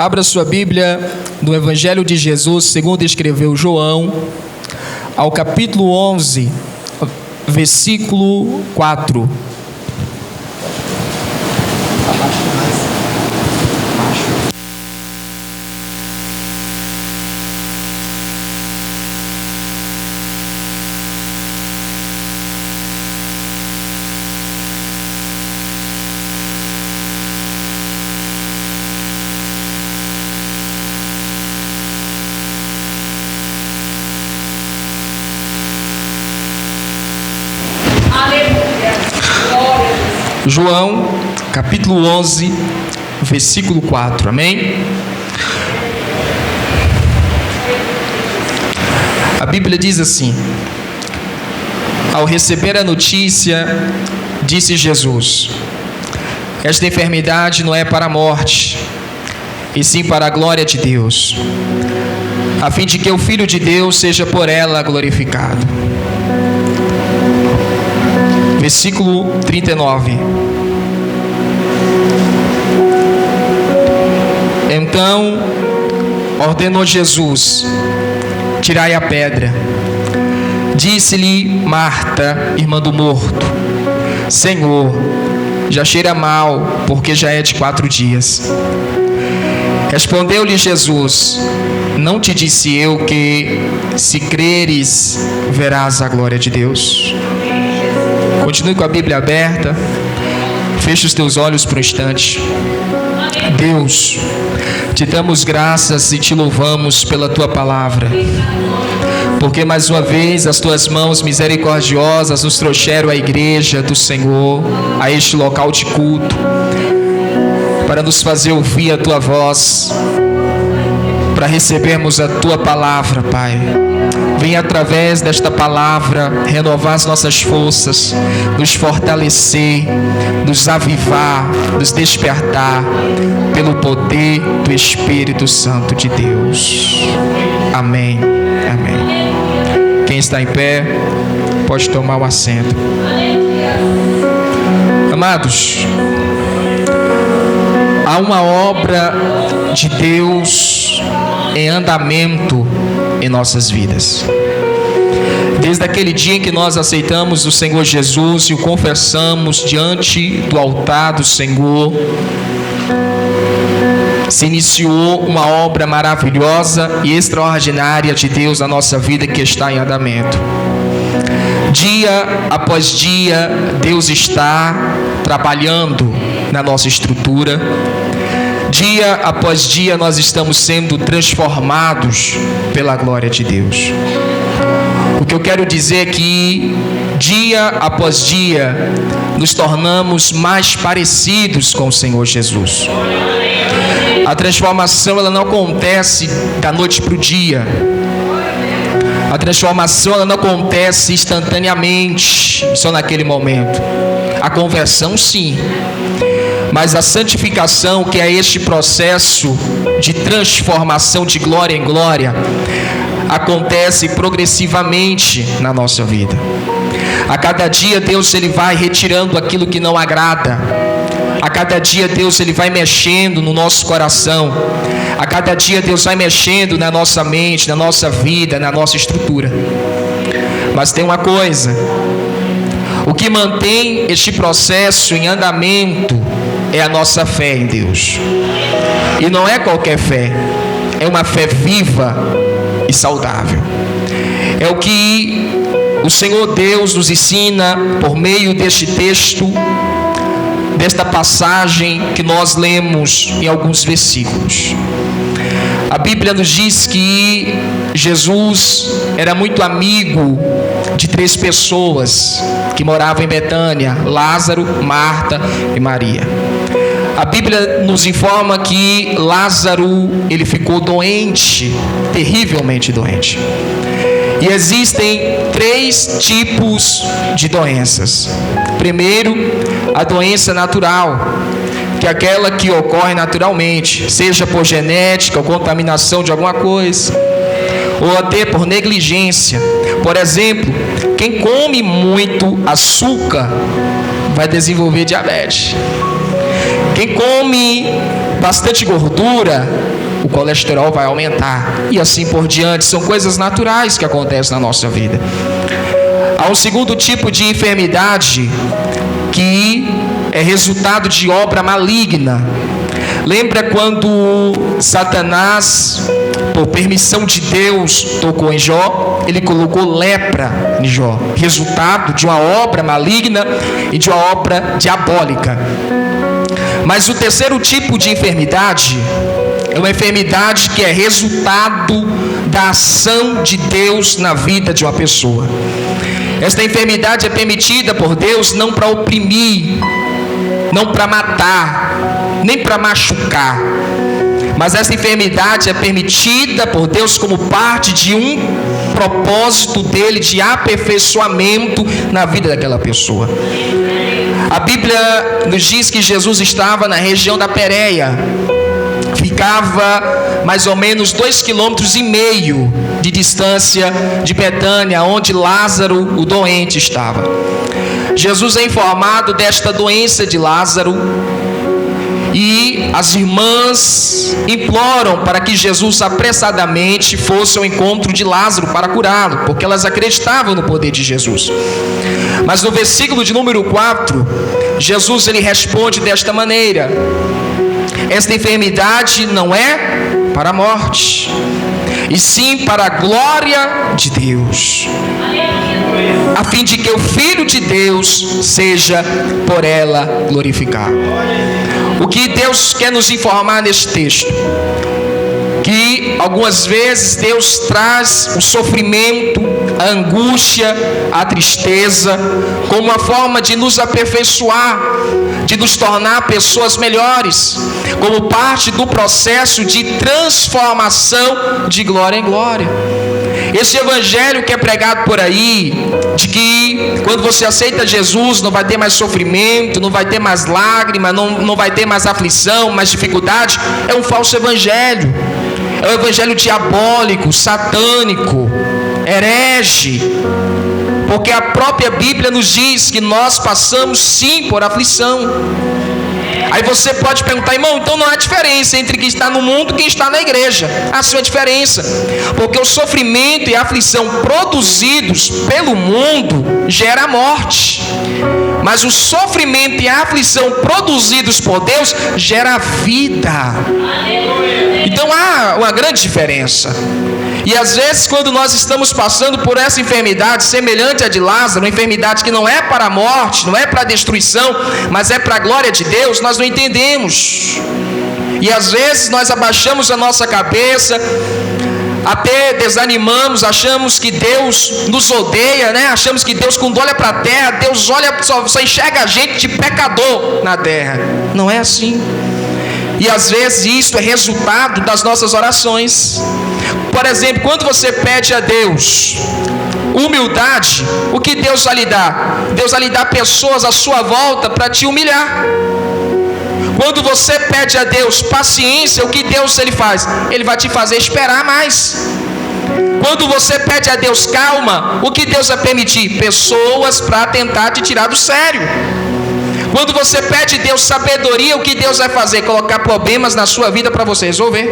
Abra sua Bíblia no Evangelho de Jesus, segundo escreveu João, ao capítulo 11, versículo 4. João, capítulo 11, versículo 4, amém? A Bíblia diz assim: ao receber a notícia, disse Jesus: esta enfermidade não é para a morte, e sim para a glória de Deus, a fim de que o Filho de Deus seja por ela glorificado. Versículo 39. Então ordenou Jesus: tirai a pedra. Disse-lhe Marta, irmã do morto: Senhor, já cheira mal, porque já é de 4 dias. Respondeu-lhe Jesus: não te disse eu que, se creres, verás a glória de Deus? Continue com a Bíblia aberta. Feche os teus olhos por um instante. Deus, te damos graças e te louvamos pela tua palavra, porque mais uma vez as tuas mãos misericordiosas nos trouxeram à igreja do Senhor, a este local de culto, para nos fazer ouvir a tua voz, para recebermos a tua palavra, Pai. Vem através desta palavra renovar as nossas forças, nos fortalecer, nos avivar, nos despertar pelo poder do Espírito Santo de Deus. Amém. Amém. Quem está em pé pode tomar o assento. Amados, há uma obra de Deus em andamento em nossas vidas. Desde aquele dia em que nós aceitamos o Senhor Jesus e o confessamos diante do altar do Senhor, se iniciou uma obra maravilhosa e extraordinária de Deus na nossa vida, que está em andamento. Dia após dia, Deus está trabalhando na nossa estrutura. Dia após dia, nós estamos sendo transformados pela glória de Deus. O que eu quero dizer é que, dia após dia, nos tornamos mais parecidos com o Senhor Jesus. A transformação, ela não acontece da noite para o dia. A transformação, ela não acontece instantaneamente, só naquele momento. A conversão, sim. Mas a santificação, que é este processo de transformação de glória em glória, acontece progressivamente na nossa vida. A cada dia Deus ele vai retirando aquilo que não agrada. A cada dia Deus ele vai mexendo no nosso coração. A cada dia Deus vai mexendo na nossa mente, na nossa vida, na nossa estrutura. Mas tem uma coisa: o que mantém este processo em andamento é a nossa fé em Deus. E não é qualquer fé, é uma fé viva e saudável. É o que o Senhor Deus nos ensina por meio deste texto, desta passagem que nós lemos em alguns versículos. A Bíblia nos diz que Jesus era muito amigo de 3 pessoas que moravam em Betânia: Lázaro, Marta e Maria. A Bíblia nos informa que Lázaro, ele ficou doente, terrivelmente doente. E existem 3 tipos de doenças. Primeiro, a doença natural, que é aquela que ocorre naturalmente, seja por genética ou contaminação de alguma coisa, ou até por negligência. Por exemplo, quem come muito açúcar vai desenvolver diabetes. Quem come bastante gordura, o colesterol vai aumentar. E assim por diante. São coisas naturais que acontecem na nossa vida. Há um segundo tipo de enfermidade que é resultado de obra maligna. Lembra quando Satanás, por permissão de Deus, tocou em Jó? Ele colocou lepra em Jó, resultado de uma obra maligna e de uma obra diabólica. Mas o terceiro tipo de enfermidade é uma enfermidade que é resultado da ação de Deus na vida de uma pessoa. Esta enfermidade é permitida por Deus não para oprimir, não para matar, nem para machucar. Mas essa enfermidade é permitida por Deus como parte de um propósito dele de aperfeiçoamento na vida daquela pessoa. A Bíblia nos diz que Jesus estava na região da Pérea. Ficava mais ou menos 2,5 km de distância de Betânia, onde Lázaro, o doente, estava. Jesus é informado desta doença de Lázaro e as irmãs imploram para que Jesus apressadamente fosse ao encontro de Lázaro para curá-lo, porque elas acreditavam no poder de Jesus. Mas no versículo de número 4, Jesus ele responde desta maneira: esta enfermidade não é para a morte, e sim para a glória de Deus, a fim de que o Filho de Deus seja por ela glorificado. O que Deus quer nos informar neste texto? Que algumas vezes Deus traz o sofrimento, a angústia, a tristeza, como uma forma de nos aperfeiçoar, de nos tornar pessoas melhores, como parte do processo de transformação de glória em glória. Esse evangelho que é pregado por aí, de que quando você aceita Jesus não vai ter mais sofrimento, não vai ter mais lágrima, não vai ter mais aflição, mais dificuldade, é um falso evangelho. É um evangelho diabólico, satânico, herege. Porque a própria Bíblia nos diz que nós passamos sim por aflição. Aí você pode perguntar: irmão, então não há diferença entre quem está no mundo e quem está na igreja. Há sim uma diferença, porque o sofrimento e a aflição produzidos pelo mundo gera morte, mas o sofrimento e a aflição produzidos por Deus gera vida. Então há uma grande diferença. E às vezes quando nós estamos passando por essa enfermidade semelhante à de Lázaro, uma enfermidade que não é para a morte, não é para a destruição, mas é para a glória de Deus, nós não entendemos. E às vezes nós abaixamos a nossa cabeça, até desanimamos, achamos que Deus nos odeia, né? Achamos que Deus, quando olha para a terra, Deus olha, só enxerga a gente de pecador na terra. Não é assim. E às vezes isso é resultado das nossas orações. Por exemplo, quando você pede a Deus humildade, o que Deus vai lhe dar? Deus vai lhe dar pessoas à sua volta para te humilhar. Quando você pede a Deus paciência, o que Deus ele faz? Ele vai te fazer esperar mais. Quando você pede a Deus calma, o que Deus vai permitir? Pessoas para tentar te tirar do sério. Quando você pede a Deus sabedoria, o que Deus vai fazer? Colocar problemas na sua vida para você resolver.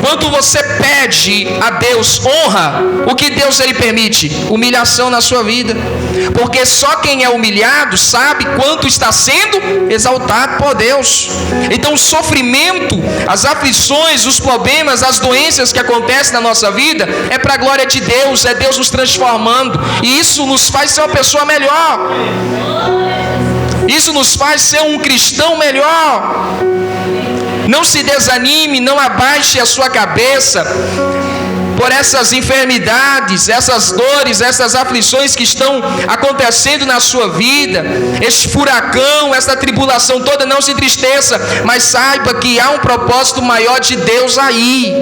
Quando você pede a Deus honra, o que Deus ele permite? Humilhação na sua vida. Porque só quem é humilhado sabe quanto está sendo exaltado por Deus. Então o sofrimento, as aflições, os problemas, as doenças que acontecem na nossa vida é para a glória de Deus, é Deus nos transformando. E isso nos faz ser uma pessoa melhor. Isso nos faz ser um cristão melhor. Não se desanime, não abaixe a sua cabeça por essas enfermidades, essas dores, essas aflições que estão acontecendo na sua vida, este furacão, essa tribulação toda. Não se entristeça, mas saiba que há um propósito maior de Deus aí.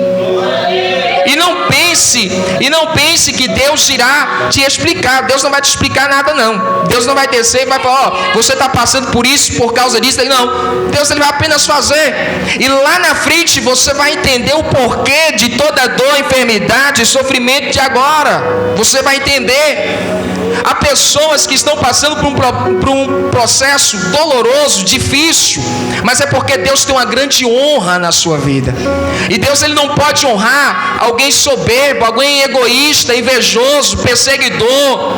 E não pense que Deus irá te explicar. Deus não vai te explicar nada, não. Deus não vai descer e vai falar: ó, você está passando por isso, por causa disso. Não, Deus ele vai apenas fazer. E lá na frente você vai entender o porquê de toda dor, enfermidade, sofrimento de agora. Você vai entender. há pessoas que estão passando por um processo doloroso, difícil, mas é porque Deus tem uma grande honra na sua vida. E Deus, ele não pode honrar alguém soberbo, alguém egoísta, invejoso, perseguidor,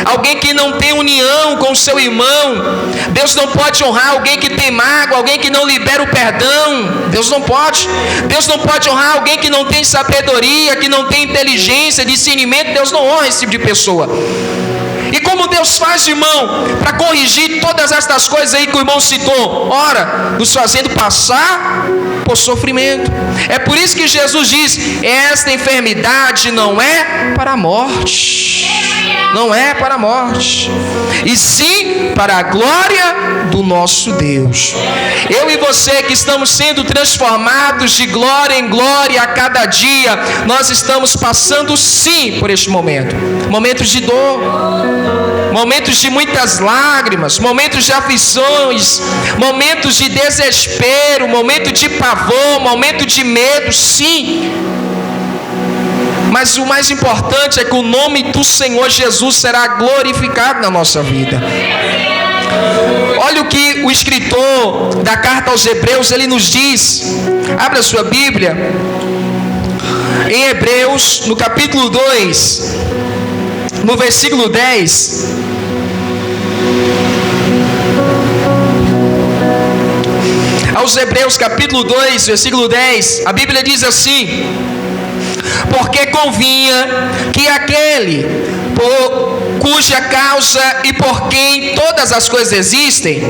alguém que não tem união com o seu irmão. Deus não pode honrar alguém que tem mágoa, alguém que não libera o perdão. Deus não pode. Deus não pode honrar alguém que não tem sabedoria, que não tem inteligência, discernimento. Deus não honra esse tipo de pessoa. E como Deus faz, irmão, para corrigir todas estas coisas aí que o irmão citou? Ora, nos fazendo passar por sofrimento. É por isso que Jesus diz: esta enfermidade não é para a morte. Não é para a morte, e sim para a glória do nosso Deus. Eu e você que estamos sendo transformados de glória em glória a cada dia, nós estamos passando sim por este momento. Momentos de dor, momentos de muitas lágrimas, momentos de aflições, momentos de desespero, momento de pavor, momento de medo, sim. Mas o mais importante é que o nome do Senhor Jesus será glorificado na nossa vida. Olha o que o escritor da carta aos Hebreus, ele nos diz. Abra a sua Bíblia em Hebreus, no capítulo 2, no versículo 10. Aos Hebreus capítulo 2, versículo 10, a Bíblia diz assim: porque convinha que aquele por cuja causa e por quem todas as coisas existem,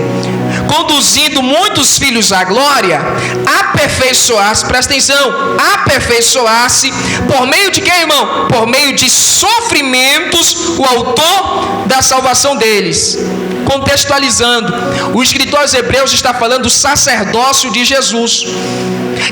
conduzindo muitos filhos à glória, aperfeiçoasse, presta atenção, aperfeiçoasse, por meio de quem, irmão? Por meio de sofrimentos, o autor da salvação deles. Contextualizando, o escritor aos Hebreus está falando do sacerdócio de Jesus.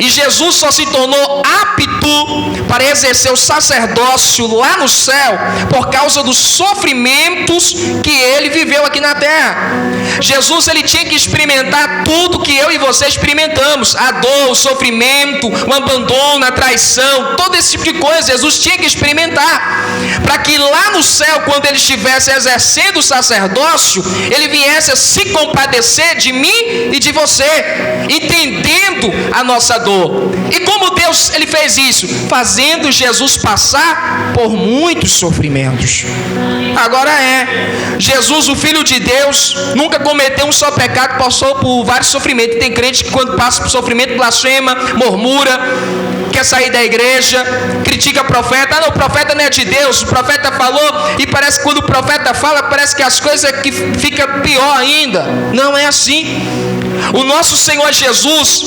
E Jesus só se tornou apto para exercer o sacerdócio lá no céu por causa dos sofrimentos que ele viveu aqui na terra. Jesus, ele tinha que experimentar tudo que eu e você experimentamos: a dor, o sofrimento, o abandono, a traição, todo esse tipo de coisa. Jesus tinha que experimentar para que lá no céu, quando ele estivesse exercendo o sacerdócio, ele viesse a se compadecer de mim e de você, entendendo a nossa dor. E como Deus, ele fez isso? Fazendo Jesus passar por muitos sofrimentos. Agora Jesus, o Filho de Deus, nunca cometeu um só pecado, passou por vários sofrimentos. Tem crente que quando passa por sofrimento blasfema, murmura, quer sair da igreja, critica o profeta. Ah, não, o profeta não é de Deus, o profeta falou, e parece que quando o profeta fala, parece que as coisas que fica pior ainda. Não é assim. O nosso Senhor Jesus,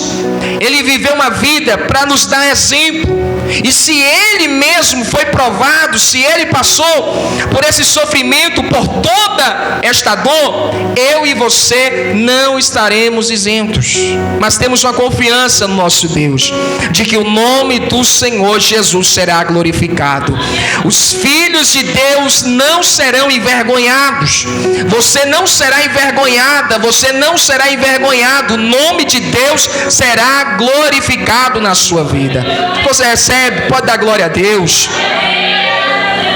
ele viveu uma vida para nos dar exemplo. E se ele mesmo foi provado, se ele passou por esse sofrimento, por toda esta dor, eu e você não estaremos isentos. Mas temos uma confiança no nosso Deus, de que o nome do Senhor Jesus será glorificado. Os filhos de Deus não serão envergonhados. Você não será envergonhada, você não será envergonhado. O nome de Deus será glorificado na sua vida. Você recebe? Pode dar glória a Deus.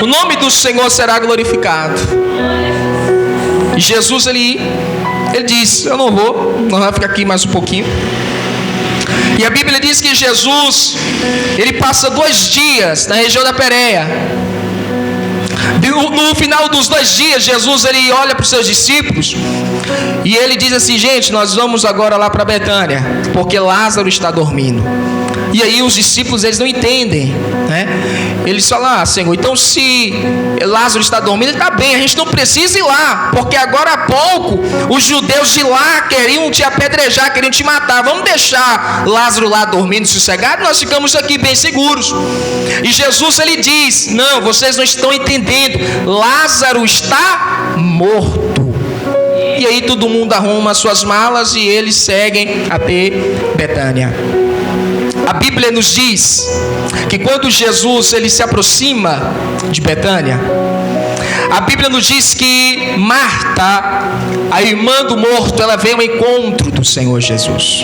O nome do Senhor será glorificado. E Jesus, ele disse: eu não vou, nós vamos ficar aqui mais um pouquinho. E a Bíblia diz que Jesus, ele passa 2 dias na região da Pérea. No final dos 2 dias, Jesus, ele olha para os seus discípulos e ele diz assim: gente, nós vamos agora lá para Betânia, porque Lázaro está dormindo. E aí os discípulos, eles não entendem, né? Eles falam: ah, Senhor, então se Lázaro está dormindo, ele está bem, a gente não precisa ir lá, porque agora há pouco os judeus de lá queriam te apedrejar, queriam te matar. Vamos deixar Lázaro lá dormindo sossegado, nós ficamos aqui bem seguros. E Jesus, ele diz: não, vocês não estão entendendo, Lázaro está morto. E aí todo mundo arruma suas malas e eles seguem até Betânia. A Bíblia nos diz que quando Jesus, ele se aproxima de Betânia, a Bíblia nos diz que Marta, a irmã do morto, ela veio ao encontro do Senhor Jesus.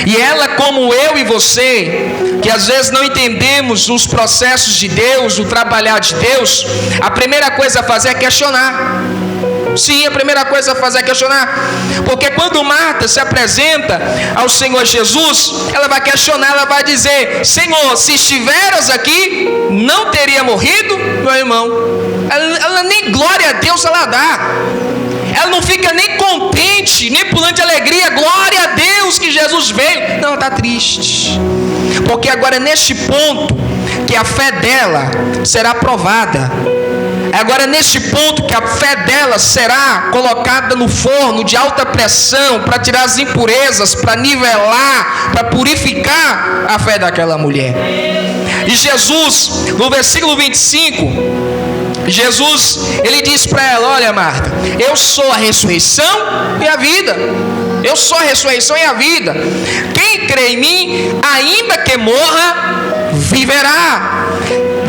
E ela, como eu e você, que às vezes não entendemos os processos de Deus, o trabalhar de Deus, a primeira coisa a fazer é questionar. Sim, a primeira coisa a fazer é questionar. Porque quando Marta se apresenta ao Senhor Jesus, ela vai questionar, ela vai dizer: Senhor, se estiveras aqui, não teria morrido meu irmão. Ela nem glória a Deus ela dá. Ela não fica nem contente, nem pulando de alegria. Glória a Deus que Jesus veio. Não, ela está triste. Porque agora é neste ponto que a fé dela será provada. Agora é neste ponto que a fé dela será colocada no forno de alta pressão para tirar as impurezas, para nivelar, para purificar a fé daquela mulher. E Jesus, no versículo 25, Jesus, ele diz para ela: olha, Marta, eu sou a ressurreição e a vida. Eu sou a ressurreição e a vida. Quem crê em mim, ainda que morra, viverá.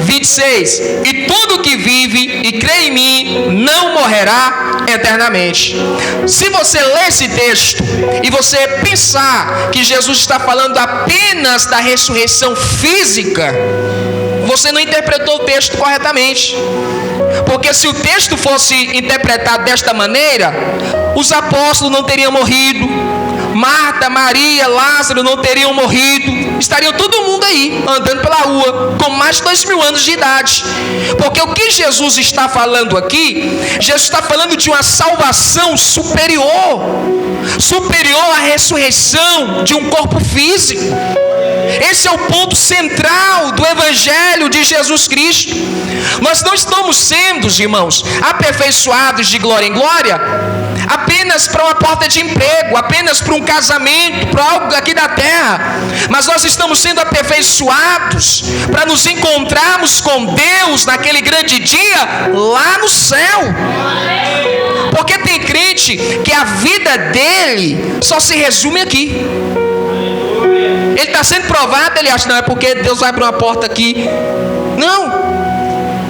26. E todo que vive e crê em mim não morrerá eternamente. Se você ler esse texto e você pensar que Jesus está falando apenas da ressurreição física, você não interpretou o texto corretamente. Porque se o texto fosse interpretado desta maneira, os apóstolos não teriam morrido, Marta, Maria, Lázaro não teriam morrido, estariam todo mundo aí, andando pela rua, com mais de 2000 anos de idade. Porque o que Jesus está falando aqui, Jesus está falando de uma salvação superior à ressurreição de um corpo físico. Esse é o ponto central do Evangelho de Jesus Cristo. Nós não estamos sendo, irmãos, aperfeiçoados de glória em glória apenas para uma porta de emprego, apenas para um casamento, para algo aqui da terra, mas nós estamos sendo aperfeiçoados para nos encontrarmos com Deus naquele grande dia lá no céu. Porque tem crente que a vida dele só se resume aqui. Ele está sendo provado, ele acha, não, é porque Deus vai abrir uma porta aqui. Não.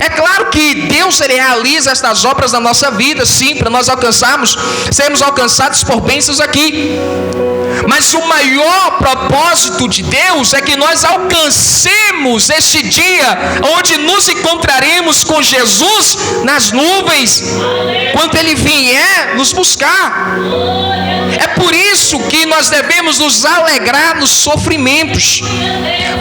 É claro que Deus realiza estas obras na nossa vida, sim, para nós sermos alcançados por bênçãos aqui. Mas o maior propósito de Deus é que nós alcancemos este dia onde nos encontraremos com Jesus nas nuvens, quando Ele vier nos buscar. É por isso que nós devemos nos alegrar nos sofrimentos,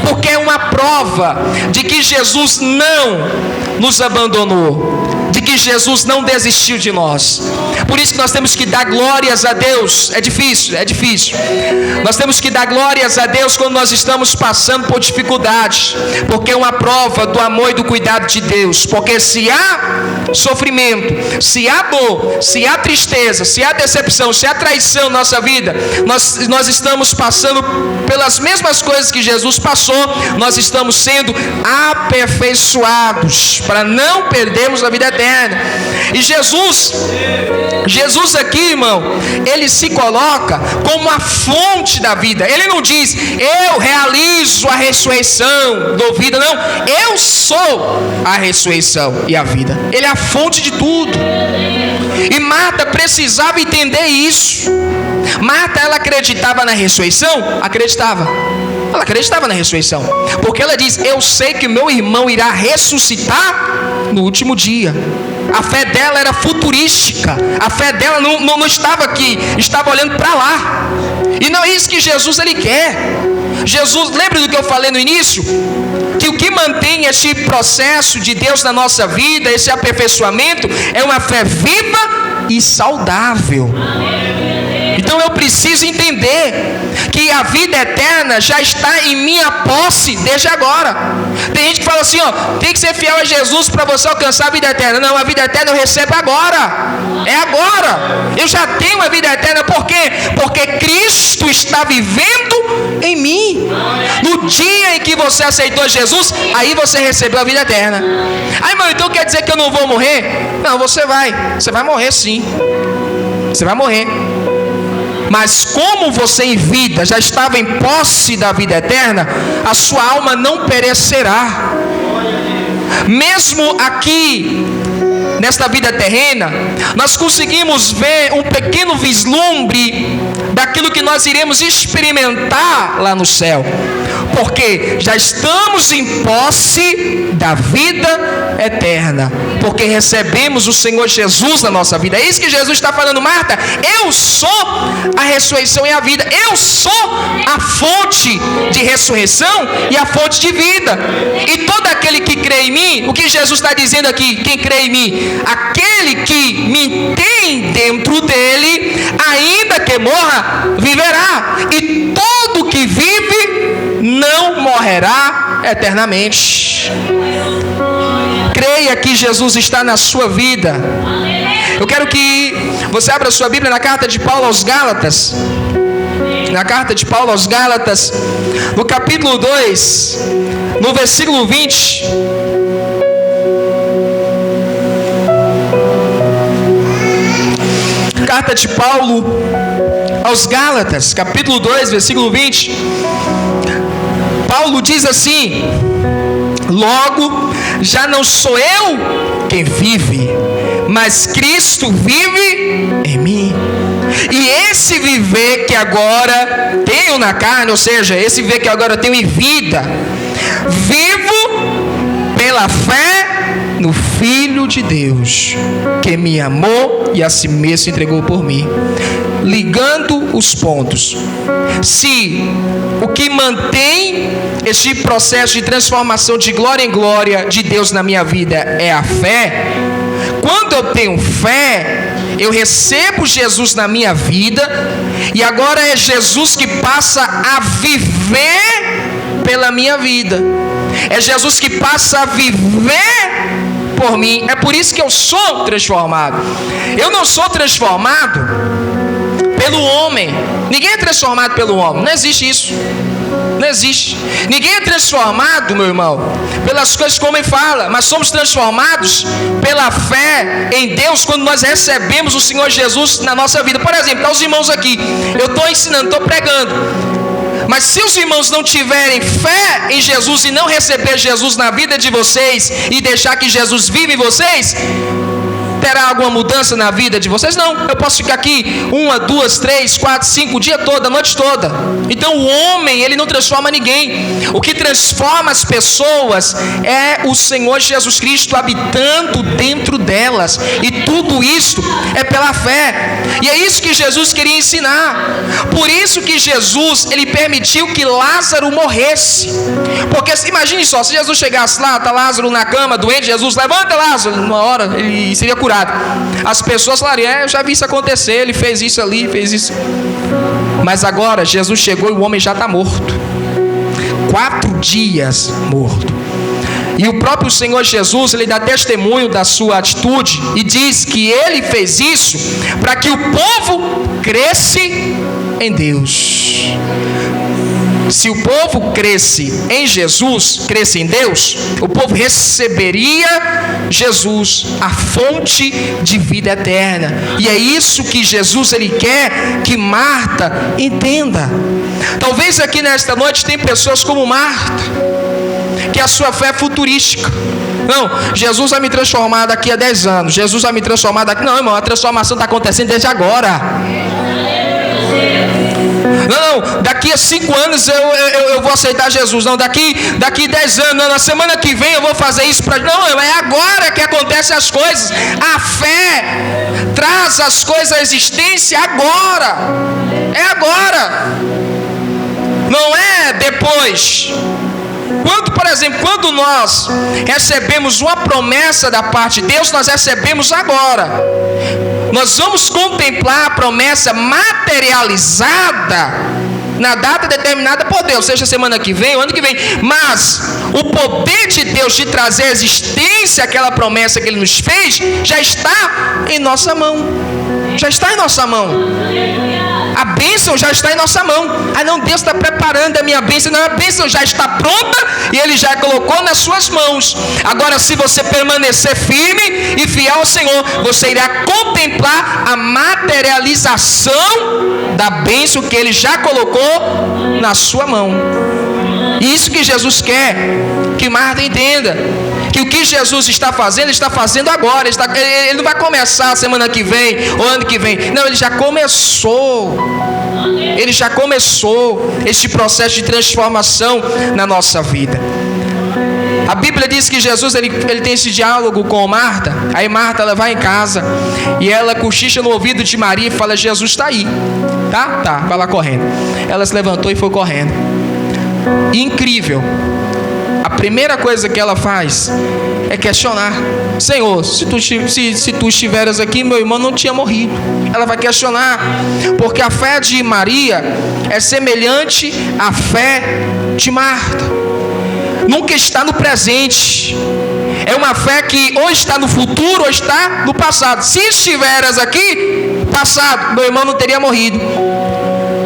porque é uma prova de que Jesus não nos abandonou, de que Jesus não desistiu de nós. Por isso que nós temos que dar glórias a Deus. É difícil. Nós temos que dar glórias a Deus quando nós estamos passando por dificuldades, porque é uma prova do amor e do cuidado de Deus. Porque se há sofrimento, se há dor, se há tristeza, se há decepção, se há traição na nossa vida, nós estamos passando pelas mesmas coisas que Jesus passou. Nós estamos sendo aperfeiçoados para não perdermos a vida eterna. E Jesus aqui, irmão, ele se coloca como a fonte da vida. Ele não diz: eu realizo a ressurreição, dou vida. Não, eu sou a ressurreição e a vida. Ele é a fonte de tudo. E Marta precisava entender isso. Marta, ela acreditava na ressurreição? Acreditava. Ela acreditava na ressurreição, porque ela diz: eu sei que meu irmão irá ressuscitar no último dia. A fé dela era futurística. A fé dela não estava aqui, estava olhando para lá. E não é isso que Jesus ele quer. Jesus, lembra do que eu falei no início? Que o que mantém este processo de Deus na nossa vida, esse aperfeiçoamento, é uma fé viva e saudável. Então eu preciso entender que a vida eterna já está em minha posse desde agora. Tem gente que fala assim, tem que ser fiel a Jesus para você alcançar a vida eterna. Não, a vida eterna eu recebo agora. É agora. Eu já tenho a vida eterna. Por quê? Porque Cristo está vivendo em mim. No dia em que você aceitou Jesus, aí você recebeu a vida eterna. Ai, irmão, então quer dizer que eu não vou morrer? Não, você vai morrer sim. Você vai morrer. Mas como você em vida já estava em posse da vida eterna, a sua alma não perecerá. Mesmo aqui, nesta vida terrena, nós conseguimos ver um pequeno vislumbre daquilo que nós iremos experimentar lá no céu, porque já estamos em posse da vida eterna, porque recebemos o Senhor Jesus na nossa vida. É isso que Jesus está falando: Marta, eu sou a ressurreição e a vida, eu sou a fonte de ressurreição e a fonte de vida, e todo aquele que crê em mim, o que Jesus está dizendo aqui, quem crê em mim, aquele que me tem dentro dele, ainda que morra, viverá, e todo que vive não morrerá eternamente. Creia que Jesus está na sua vida. Eu quero que você abra sua Bíblia na carta de Paulo aos Gálatas. Na carta de Paulo aos Gálatas, no capítulo 2, no versículo 20. Carta de Paulo aos Gálatas, capítulo 2, versículo 20. Paulo diz assim: logo, já não sou eu quem vive, mas Cristo vive em mim. E esse viver que agora tenho na carne, ou seja, esse viver que agora tenho em vida, vivo pela fé no Filho de Deus, que me amou e a si mesmo se entregou por mim. Ligando os pontos, se o que mantém este processo de transformação de glória em glória de Deus na minha vida é a fé, quando eu tenho fé, eu recebo Jesus na minha vida, e agora é Jesus que passa a viver pela minha vida, é Jesus que passa a viver por mim. É por isso que eu sou transformado. Eu não sou transformado pelo homem. Ninguém é transformado pelo homem. Não existe isso. Não existe. Ninguém é transformado, meu irmão, pelas coisas que o homem fala, mas somos transformados pela fé em Deus quando nós recebemos o Senhor Jesus na nossa vida. Por exemplo, está os irmãos aqui. Eu estou ensinando, estou pregando. Mas se os irmãos não tiverem fé em Jesus e não receber Jesus na vida de vocês e deixar que Jesus vive em vocês, terá alguma mudança na vida de vocês? Não. Eu posso ficar aqui 1, 2, 3, 4, 5, o dia todo, a noite toda. Então o homem, ele não transforma ninguém. O que transforma as pessoas é o Senhor Jesus Cristo habitando dentro delas, e tudo isso é pela fé. E é isso que Jesus queria ensinar. Por isso que Jesus, ele permitiu que Lázaro morresse. Porque imagine só, se Jesus chegasse lá, está Lázaro na cama, doente, Jesus, levanta Lázaro, numa hora ele seria curado. As pessoas falariam: eu já vi isso acontecer, ele fez isso ali, fez isso. Mas agora Jesus chegou e o homem já está morto, 4 dias morto. E o próprio Senhor Jesus, ele dá testemunho da sua atitude e diz que ele fez isso para que o povo cresce em Deus. Se o povo cresce em Jesus, cresce em Deus, o povo receberia Jesus, a fonte de vida eterna. E é isso que Jesus, ele quer que Marta entenda. Talvez aqui nesta noite tem pessoas como Marta, que a sua fé é futurística. Não, Jesus vai me transformar daqui a 10 anos. Jesus vai me transformar daqui... Não, irmão, a transformação está acontecendo desde agora. Não, daqui a 5 anos eu vou aceitar Jesus. Não, daqui 10 anos, não, na semana que vem eu vou fazer isso para... Não, é agora que acontecem as coisas. A fé traz as coisas à existência agora. É agora. Não é depois. Por exemplo, quando nós recebemos uma promessa da parte de Deus, nós recebemos agora. Nós vamos contemplar a promessa materializada na data determinada por Deus, seja semana que vem ou ano que vem. Mas o poder de Deus de trazer à existência aquela promessa que Ele nos fez já está em nossa mão. Já está em nossa mão. A bênção já está em nossa mão. Ah não, Deus está preparando a minha bênção. Não, a bênção já está pronta e Ele já colocou nas suas mãos. Agora, se você permanecer firme e fiel ao Senhor, você irá contemplar a materialização da bênção que Ele já colocou na sua mão. E isso que Jesus quer que Marta entenda. Que o que Jesus está fazendo agora. Ele não vai começar semana que vem ou ano que vem. Não, ele já começou. Ele já começou este processo de transformação na nossa vida. A Bíblia diz que Jesus ele tem esse diálogo com Marta. Aí Marta ela vai em casa e ela cochicha no ouvido de Maria e fala: Jesus está aí. Tá, vai lá correndo. Ela se levantou e foi correndo. Incrível. A primeira coisa que ela faz é questionar: Senhor, se tu estiveras aqui, meu irmão não tinha morrido. Ela vai questionar, porque a fé de Maria é semelhante à fé de Marta. Nunca está no presente. É uma fé que ou está no futuro ou está no passado. Se estiveras aqui, passado, meu irmão não teria morrido.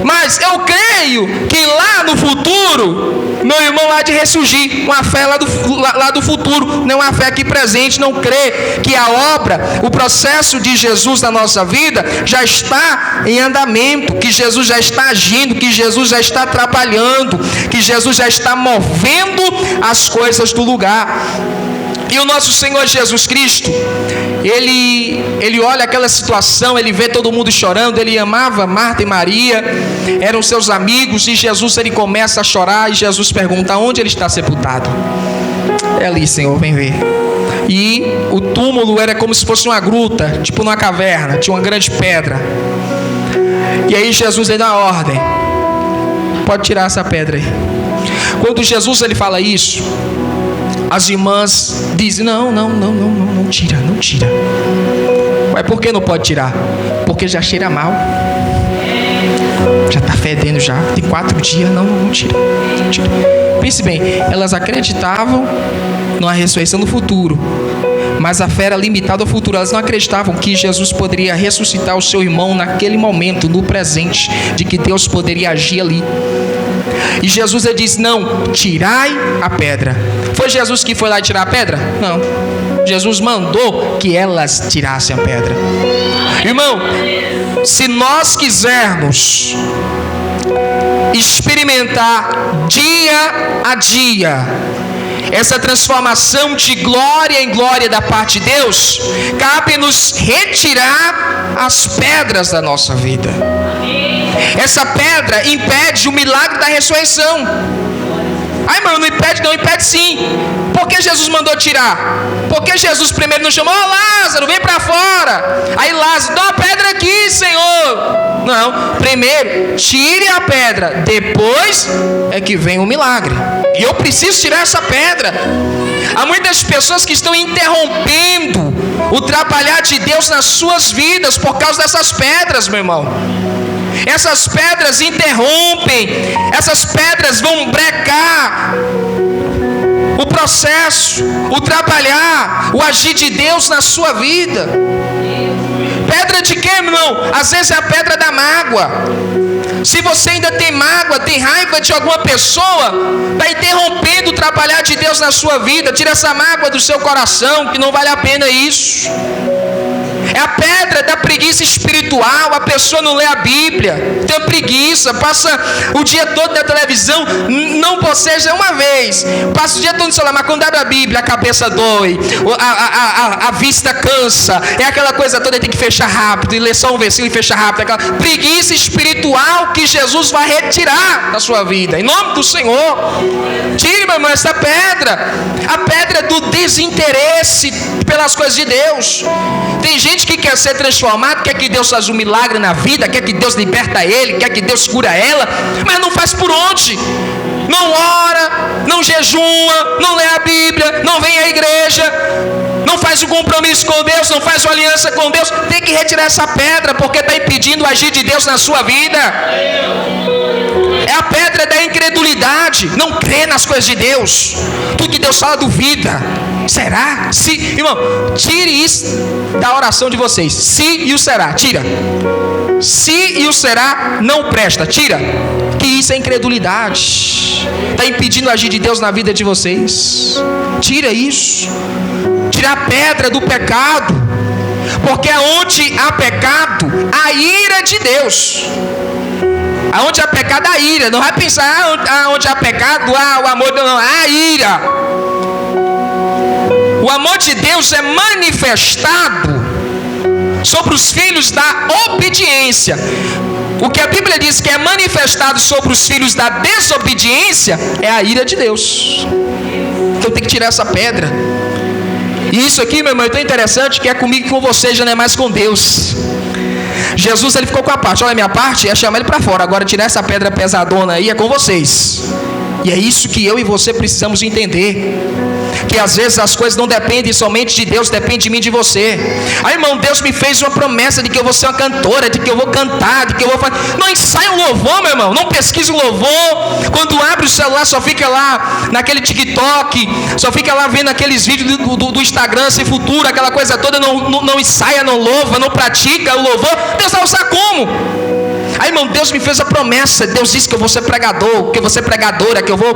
Mas eu creio que lá no futuro, meu irmão há de ressurgir. Uma fé lá do futuro, não uma fé aqui presente. Não crê que a obra, o processo de Jesus na nossa vida já está em andamento, que Jesus já está agindo, que Jesus já está trabalhando, que Jesus já está movendo as coisas do lugar. E o nosso Senhor Jesus Cristo, ele olha aquela situação, ele vê todo mundo chorando. Ele amava Marta e Maria, eram seus amigos. E Jesus ele começa a chorar. E Jesus pergunta: onde ele está sepultado? É ali, Senhor, vem ver. E o túmulo era como se fosse uma gruta, tipo numa caverna, tinha uma grande pedra. E aí Jesus ele dá a ordem: pode tirar essa pedra aí. Quando Jesus ele fala isso, as irmãs dizem: não tira. Mas por que não pode tirar? Porque já cheira mal. Já está fedendo já. Tem 4 dias. Não tira. Pense bem, elas acreditavam numa ressurreição no futuro, mas a fé era limitada ao futuro. Elas não acreditavam que Jesus poderia ressuscitar o seu irmão naquele momento, no presente, de que Deus poderia agir ali. E Jesus ele disse: não, tirai a pedra. Foi Jesus que foi lá tirar a pedra? Não. Jesus mandou que elas tirassem a pedra. Irmão, se nós quisermos experimentar dia a dia essa transformação de glória em glória da parte de Deus, cabe-nos retirar as pedras da nossa vida. Essa pedra impede o milagre da ressurreição. Ai, mano, não impede? Não, impede sim. Por que Jesus mandou tirar? Porque Jesus primeiro não chamou: Lázaro, vem para fora. Aí Lázaro: dá uma pedra aqui, Senhor. Não, primeiro tire a pedra, depois é que vem o milagre. E eu preciso tirar essa pedra. Há muitas pessoas que estão interrompendo o trabalhar de Deus nas suas vidas por causa dessas pedras, meu irmão. Essas pedras interrompem, essas pedras vão brecar o processo, o trabalhar, o agir de Deus na sua vida. Pedra de quê, irmão? Às vezes é a pedra da mágoa. Se você ainda tem mágoa, tem raiva de alguma pessoa, está interrompendo o trabalhar de Deus na sua vida. Tira essa mágoa do seu coração, que não vale a pena isso. É a pedra da preguiça espiritual. A pessoa não lê a Bíblia, tem preguiça, passa o dia todo na televisão, não boceja uma vez, passa o dia todo no celular, mas quando abre a Bíblia a cabeça dói, a vista cansa, é aquela coisa toda, tem que fechar rápido, e ler só um versículo e fechar rápido. Aquela preguiça espiritual que Jesus vai retirar da sua vida, em nome do Senhor. Tire, meu irmão, essa pedra, a pedra do desinteresse pelas coisas de Deus. Tem gente que quer ser transformado, quer que Deus faça um milagre na vida, quer que Deus liberta ele, quer que Deus cura ela, mas não faz por onde. Não ora, não jejua, não lê a Bíblia, não vem à igreja, não faz o compromisso com Deus, não faz uma aliança com Deus. Tem que retirar essa pedra, porque está impedindo o agir de Deus na sua vida. É a pedra da incredulidade. Não crê nas coisas de Deus. Tudo que Deus fala, duvida. Será? Se, irmão, tire isso da oração de vocês. Se e o será, tira. Se e o será não presta, tira. Que isso é incredulidade. Está impedindo o agir de Deus na vida de vocês. Tira isso. Tira a pedra do pecado. Porque onde há pecado, a ira de Deus. Aonde há pecado, há ira. Não vai pensar, aonde há pecado, o amor não, há ira. O amor de Deus é manifestado sobre os filhos da obediência. O que a Bíblia diz que é manifestado sobre os filhos da desobediência é a ira de Deus. Então tem que tirar essa pedra. E isso aqui, meu irmão, é tão interessante que é comigo e com você, já não é mais com Deus. Jesus, ele ficou com a parte. Olha, a minha parte é chamar ele para fora. Agora tirar essa pedra pesadona aí é com vocês. E é isso que eu e você precisamos entender. Que às vezes as coisas não dependem somente de Deus, depende de mim e de você. Aí, irmão, Deus me fez uma promessa de que eu vou ser uma cantora, de que eu vou cantar, de que eu vou fazer. Não ensaia um louvor, meu irmão. Não pesquisa um louvor. Quando abre o celular, só fica lá naquele TikTok, só fica lá vendo aqueles vídeos do Instagram sem futuro, aquela coisa toda. Não ensaia, não louva, não pratica o louvor. Deus vai usar como? Aí, irmão, Deus me fez a promessa. Deus disse que eu vou ser pregador, que eu vou ser pregadora, que eu vou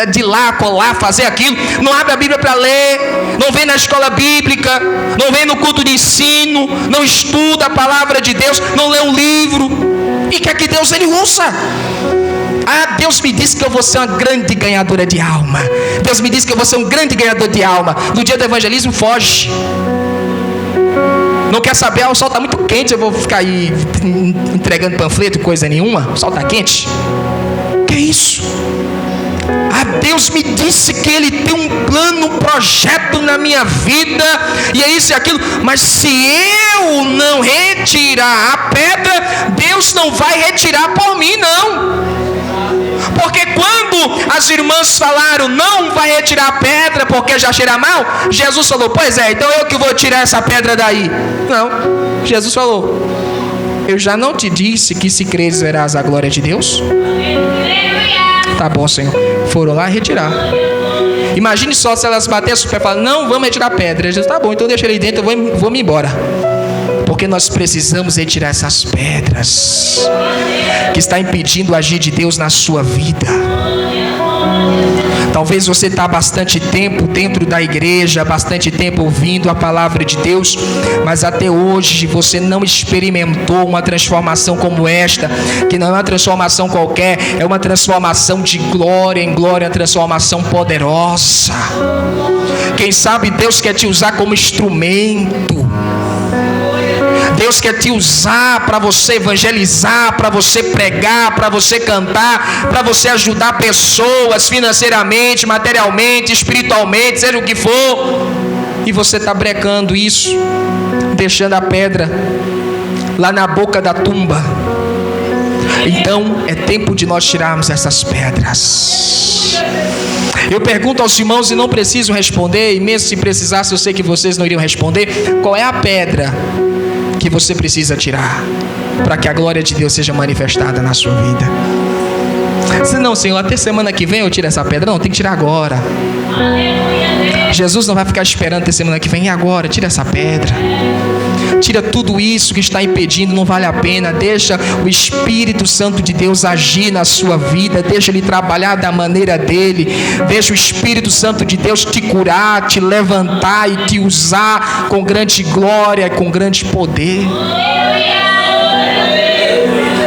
de lá, colar, fazer aquilo. Não abre a Bíblia para ler, não vem na escola bíblica, não vem no culto de ensino, não estuda a palavra de Deus, não lê um livro. E quer que Deus ele usa. Ah, Deus me disse que eu vou ser uma grande ganhadora de alma. Deus me disse que eu vou ser um grande ganhador de alma. No dia do evangelismo, foge. Não quer saber, o sol está muito quente, eu vou ficar aí entregando panfleto, coisa nenhuma. O sol está quente. Que isso? Ah, Deus me disse que Ele tem um plano, um projeto na minha vida, e é isso e aquilo. Mas se eu não retirar a pedra, Deus não vai retirar por mim, não. Porque quando as irmãs falaram, não vai retirar a pedra porque já cheira mal, Jesus falou, pois é, então eu que vou tirar essa pedra daí. Não, Jesus falou, eu já não te disse que se creres verás a glória de Deus? Tá bom, Senhor. Foram lá retirar. Imagine só se elas batessem o pé e falassem, não, vamos retirar a pedra. Jesus, tá bom, então deixa ele dentro, eu vou me embora. Porque nós precisamos retirar essas pedras que está impedindo o agir de Deus na sua vida. Talvez você está há bastante tempo dentro da igreja, bastante tempo ouvindo a palavra de Deus, mas até hoje você não experimentou uma transformação como esta, que não é uma transformação qualquer, é uma transformação de glória em glória, uma transformação poderosa. Quem sabe Deus quer te usar como instrumento. Deus quer te usar para você evangelizar, para você pregar, para você cantar, para você ajudar pessoas financeiramente, materialmente, espiritualmente, seja o que for. E você está brecando isso, deixando a pedra lá na boca da tumba. Então é tempo de nós tirarmos essas pedras. Eu pergunto aos irmãos e não preciso responder, e mesmo se precisasse eu sei que vocês não iriam responder. Qual é a pedra que você precisa tirar para que a glória de Deus seja manifestada na sua vida? Se não, Senhor, até semana que vem eu tiro essa pedra. Não, tem que tirar agora. Jesus não vai ficar esperando até semana que vem. E agora? Tira essa pedra. Tira tudo isso que está impedindo, não vale a pena. Deixa o Espírito Santo de Deus agir na sua vida. Deixa Ele trabalhar da maneira dEle. Deixa o Espírito Santo de Deus te curar, te levantar e te usar com grande glória, com grande poder.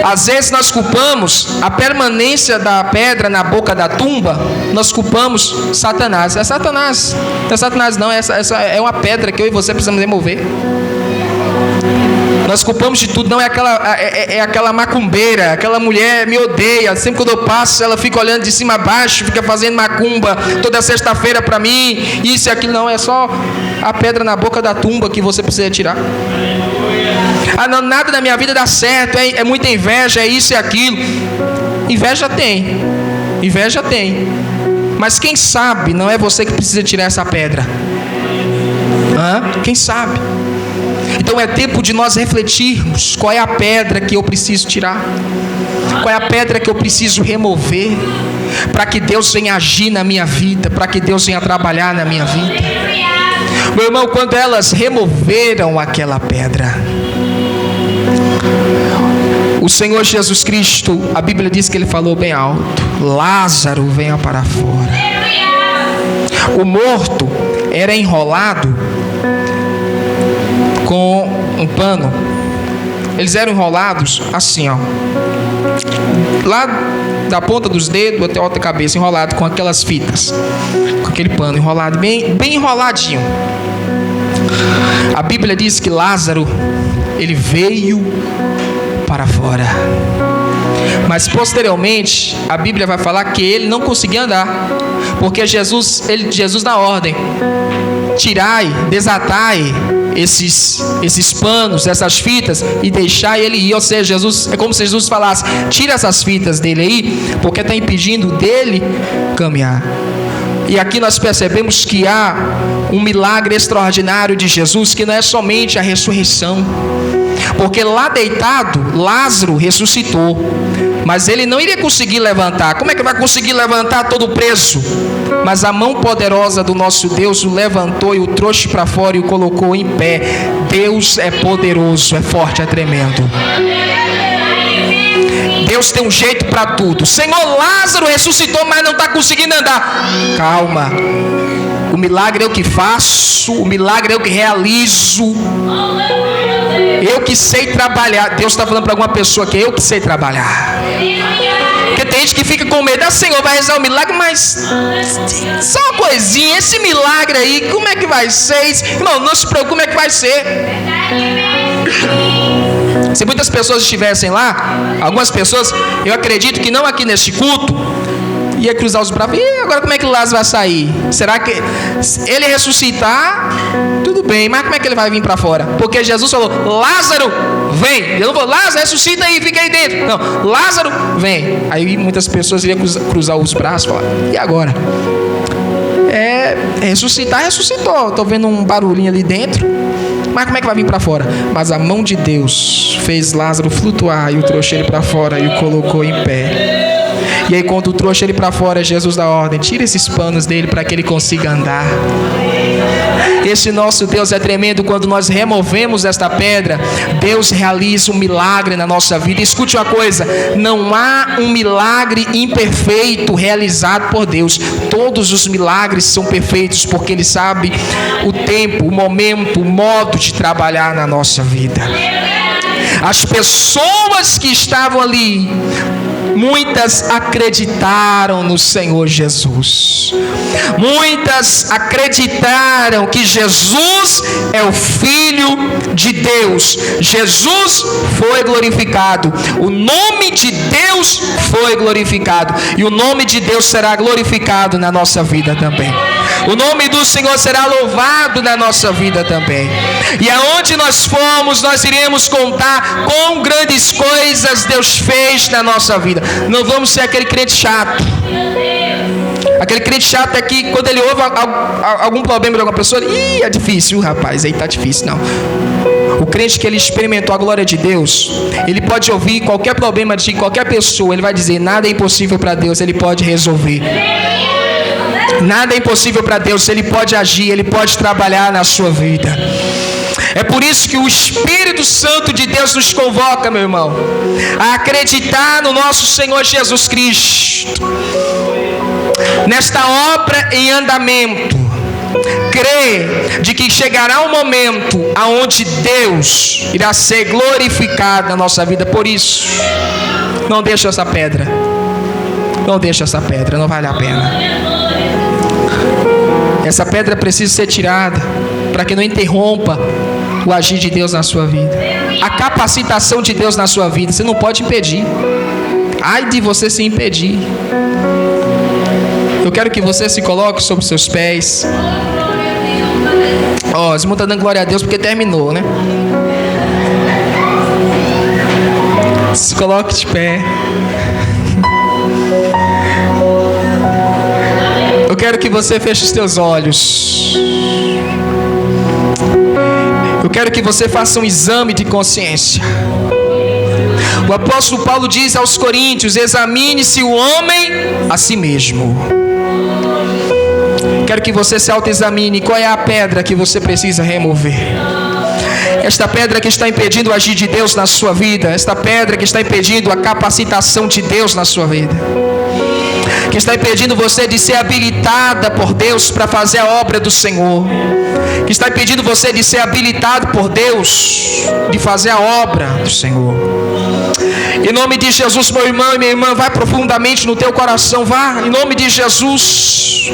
Às vezes nós culpamos a permanência da pedra na boca da tumba, nós culpamos Satanás. É Satanás. Não é Satanás não, essa é uma pedra que eu e você precisamos remover. Nós culpamos de tudo, não é aquela macumbeira, aquela mulher me odeia, sempre quando eu passo ela fica olhando de cima a baixo, fica fazendo macumba toda sexta-feira para mim, isso e aquilo. Não, é só a pedra na boca da tumba que você precisa tirar. Ah, não, nada na minha vida dá certo, é muita inveja, é isso e aquilo. Inveja tem, mas quem sabe não é você que precisa tirar essa pedra? Quem sabe? Então é tempo de nós refletirmos qual é a pedra que eu preciso tirar, qual é a pedra que eu preciso remover, para que Deus venha agir na minha vida, para que Deus venha trabalhar na minha vida. Meu irmão, quando elas removeram aquela pedra, o Senhor Jesus Cristo, a Bíblia diz que Ele falou bem alto: Lázaro, venha para fora. O morto era enrolado com um pano. Eles eram enrolados assim, lá da ponta dos dedos até a outra cabeça, enrolado com aquelas fitas, com aquele pano enrolado, bem enroladinho. A Bíblia diz que Lázaro, ele veio para fora. Mas posteriormente, a Bíblia vai falar que ele não conseguia andar, porque Jesus dá ordem: tirai, desatai esses panos, essas fitas, e deixar ele ir. Ou seja, é como se Jesus falasse: tira essas fitas dele aí, porque está impedindo dele caminhar. E aqui nós percebemos que há um milagre extraordinário de Jesus, que não é somente a ressurreição, porque lá deitado, Lázaro ressuscitou, mas ele não iria conseguir levantar. Como é que vai conseguir levantar todo preso? Mas a mão poderosa do nosso Deus o levantou e o trouxe para fora e o colocou em pé. Deus é poderoso, é forte, é tremendo. Deus tem um jeito para tudo. Senhor, Lázaro ressuscitou, mas não está conseguindo andar. Calma. O milagre é eu que faço, o milagre é eu que realizo. Eu que sei trabalhar. Deus está falando para alguma pessoa que eu que sei trabalhar. Porque tem gente que fica com medo: Senhor, vai realizar o milagre, mas só uma coisinha, esse milagre aí, como é que vai ser? Irmão, não se preocupe, como é que vai ser? Se muitas pessoas estivessem lá, algumas pessoas, eu acredito que não aqui neste culto, ia cruzar os braços: e agora como é que Lázaro vai sair? Será que ele ressuscitar? Tudo bem, mas como é que ele vai vir para fora? Porque Jesus falou: Lázaro, vem. Ele não falou: Lázaro, ressuscita aí, fica aí dentro. Não, Lázaro, vem. Aí muitas pessoas iriam cruzar os braços e falar: e agora? Ressuscitar, ressuscitou. Estou vendo um barulhinho ali dentro, mas como é que vai vir para fora? Mas a mão de Deus fez Lázaro flutuar e o trouxe ele para fora e o colocou em pé. E aí quando trouxe ele para fora, Jesus dá ordem: tira esses panos dele para que ele consiga andar. Esse nosso Deus é tremendo. Quando nós removemos esta pedra, Deus realiza um milagre na nossa vida. Escute uma coisa: não há um milagre imperfeito realizado por Deus. Todos os milagres são perfeitos, porque Ele sabe o tempo, o momento, o modo de trabalhar na nossa vida. As pessoas que estavam ali, muitas acreditaram no Senhor Jesus. Muitas acreditaram que Jesus é o Filho de Deus. Jesus foi glorificado. O nome de Deus foi glorificado. E o nome de Deus será glorificado na nossa vida também. O nome do Senhor será louvado na nossa vida também. E aonde nós formos, nós iremos contar quão grandes coisas Deus fez na nossa vida. Não vamos ser aquele crente chato. Aquele crente chato é que quando ele ouve algum problema de alguma pessoa, é difícil, rapaz, aí tá difícil. Não. O crente que ele experimentou a glória de Deus, ele pode ouvir qualquer problema de qualquer pessoa, ele vai dizer: nada é impossível para Deus, Ele pode resolver. Nada é impossível para Deus, Ele pode agir, Ele pode trabalhar na sua vida. É por isso que o Espírito Santo de Deus nos convoca, meu irmão, a acreditar no nosso Senhor Jesus Cristo, nesta obra em andamento. Crê de que chegará um momento aonde Deus irá ser glorificado na nossa vida. Por isso, não deixa essa pedra. Não deixa essa pedra, não vale a pena. Essa pedra precisa ser tirada para que não interrompa o agir de Deus na sua vida, a capacitação de Deus na sua vida. Você não pode impedir. Ai de você se impedir. Eu quero que você se coloque sobre os seus pés. Os irmãos estão dando glória a Deus porque terminou, né? Se coloque de pé. Eu quero que você feche os teus olhos. Eu quero que você faça um exame de consciência. O apóstolo Paulo diz aos Coríntios: examine-se o homem a si mesmo. Quero que você se autoexamine. Qual é a pedra que você precisa remover? Esta pedra que está impedindo o agir de Deus na sua vida. Esta pedra que está impedindo a capacitação de Deus na sua vida. que está impedindo você de ser habilitada por Deus para fazer a obra do Senhor, que está impedindo você de ser habilitado por Deus de fazer a obra do Senhor. Em nome de Jesus, meu irmão e minha irmã, vai profundamente no teu coração, vá, em nome de Jesus.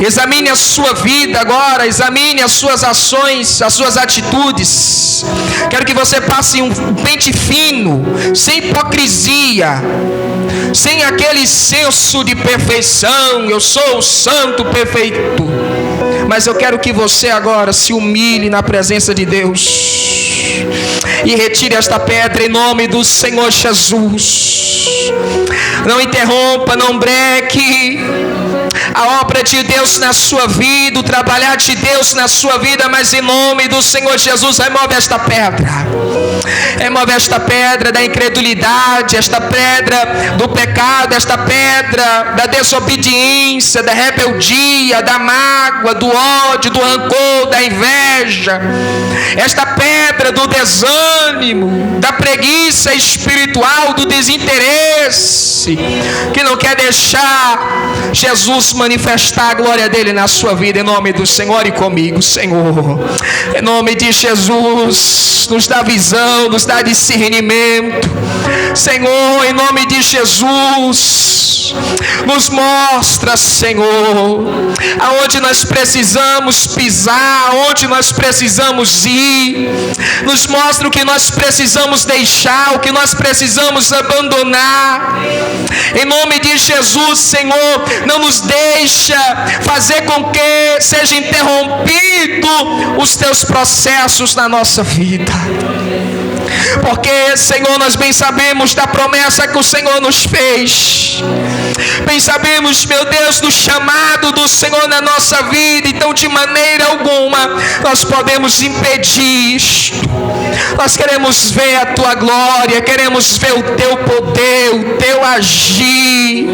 Examine a sua vida agora, examine as suas ações, as suas atitudes. Quero que você passe um pente fino, sem hipocrisia, sem aquele senso de perfeição, eu sou o santo perfeito. Mas eu quero que você agora se humilhe na presença de Deus e retire esta pedra em nome do Senhor Jesus. Não interrompa, não breque a obra de Deus na sua vida, o trabalhar de Deus na sua vida, mas em nome do Senhor Jesus, remove esta pedra. Remove esta pedra da incredulidade, esta pedra do pecado, esta pedra da desobediência, da rebeldia, da mágoa, do ódio, do rancor, da inveja, esta pedra do desânimo, da preguiça espiritual, do desinteresse, que não quer deixar Jesus manifestar a glória dele na sua vida. Em nome do Senhor, e comigo, Senhor, em nome de Jesus, nos dá visão, nos dá discernimento, Senhor, em nome de Jesus, nos mostra, Senhor, aonde nós precisamos pisar, aonde nós precisamos ir, nos mostra o que nós precisamos deixar, o que nós precisamos abandonar. Em nome de Jesus, Senhor, não nos deixa fazer com que seja interrompido os teus processos na nossa vida. Porque, Senhor, nós bem sabemos da promessa que o Senhor nos fez. Bem sabemos, meu Deus, do chamado do Senhor na nossa vida. Então, de maneira alguma, nós podemos impedir isto. Nós queremos ver a Tua glória, queremos ver o Teu poder, o Teu agir.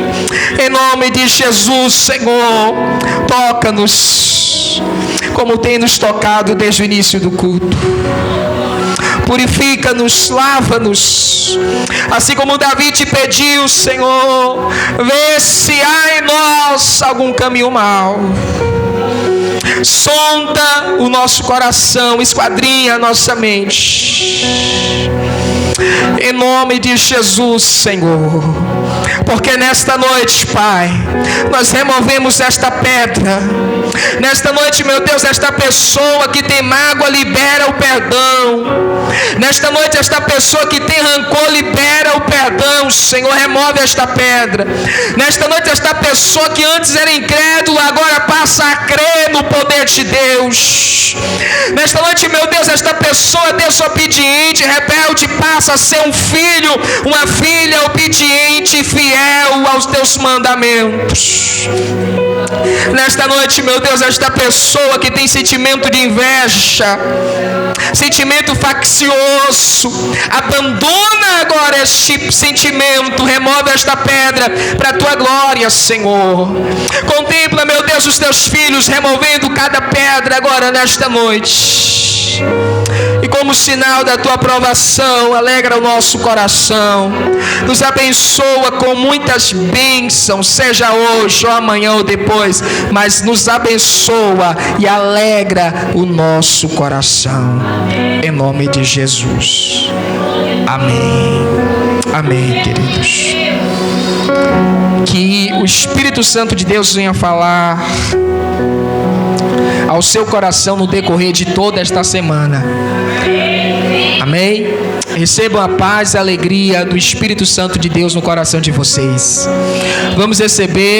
Em nome de Jesus, Senhor, toca-nos como tem nos tocado desde o início do culto. Purifica-nos, lava-nos, assim como Davi te pediu, Senhor, vê se há em nós algum caminho mau. Sonda o nosso coração, esquadrinha a nossa mente. Em nome de Jesus, Senhor. Porque nesta noite, Pai, nós removemos esta pedra. Nesta noite, meu Deus, esta pessoa que tem mágoa, libera o perdão. Nesta noite, esta pessoa que tem rancor, libera o perdão. Senhor, remove esta pedra. Nesta noite, esta pessoa que antes era incrédula, agora passa a crer no poder de Deus. Nesta noite, meu Deus, esta pessoa desobediente, rebelde, passa a ser um filho, uma filha obediente e fiel aos teus mandamentos. Nesta noite, meu Deus, esta pessoa que tem sentimento de inveja, sentimento faccioso, abandona agora este sentimento, remove esta pedra para a tua glória, Senhor. Contempla, meu Deus, os teus filhos removendo cada pedra agora nesta noite. E como sinal da tua aprovação, alegra o nosso coração. Nos abençoa com muitas bênçãos, seja hoje ou amanhã ou depois, mas nos abençoa e alegra o nosso coração. Em nome de Jesus. Amém. Amém, queridos. Que o Espírito Santo de Deus venha falar ao seu coração no decorrer de toda esta semana. Amém? Recebam a paz e a alegria do Espírito Santo de Deus no coração de vocês. Vamos receber